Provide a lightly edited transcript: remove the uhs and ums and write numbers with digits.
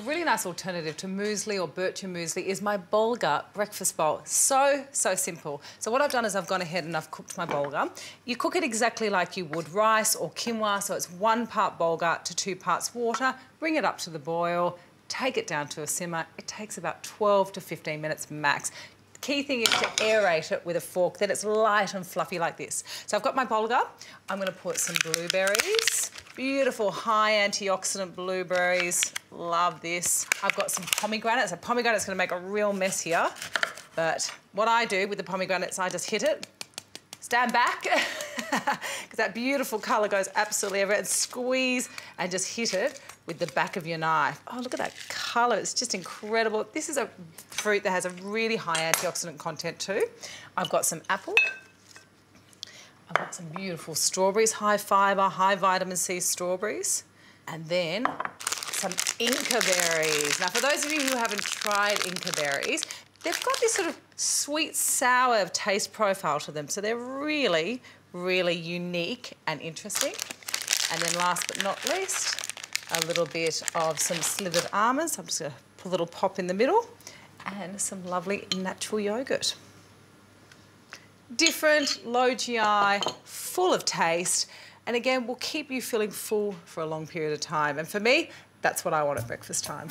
really nice alternative to muesli or bircher muesli is my Bulgur Breakfast Bowl. So simple. So what I've done is I've gone ahead and I've cooked my bulgur. You cook it exactly like you would rice or quinoa, so it's 1 part bulgur to 2 parts water. Bring it up to the boil, take it down to a simmer. It takes about 12 to 15 minutes max. The key thing is to aerate it with a fork, then it's light and fluffy like this. So I've got my bulgur. I'm going to put some blueberries. Beautiful high antioxidant blueberries. Love this. I've got some pomegranates. A pomegranate's going to make a real mess here. But what I do with the pomegranates, I just hit it, stand back, because that beautiful colour goes absolutely everywhere, and squeeze and just hit it with the back of your knife. Oh, look at that colour. It's just incredible. This is a fruit that has a really high antioxidant content too. I've got some apple. I've got some beautiful strawberries, high fibre, high vitamin C strawberries. And then some Inca berries. Now, for those of you who haven't tried Inca berries, they've got this sort of sweet, sour taste profile to them. So they're really, really unique and interesting. And then last but not least, a little bit of some slivered almonds. I'm just going to put a little pop in the middle and some lovely natural yogurt. Different, low GI, full of taste, and again, will keep you feeling full for a long period of time. And for me, that's what I want at breakfast time.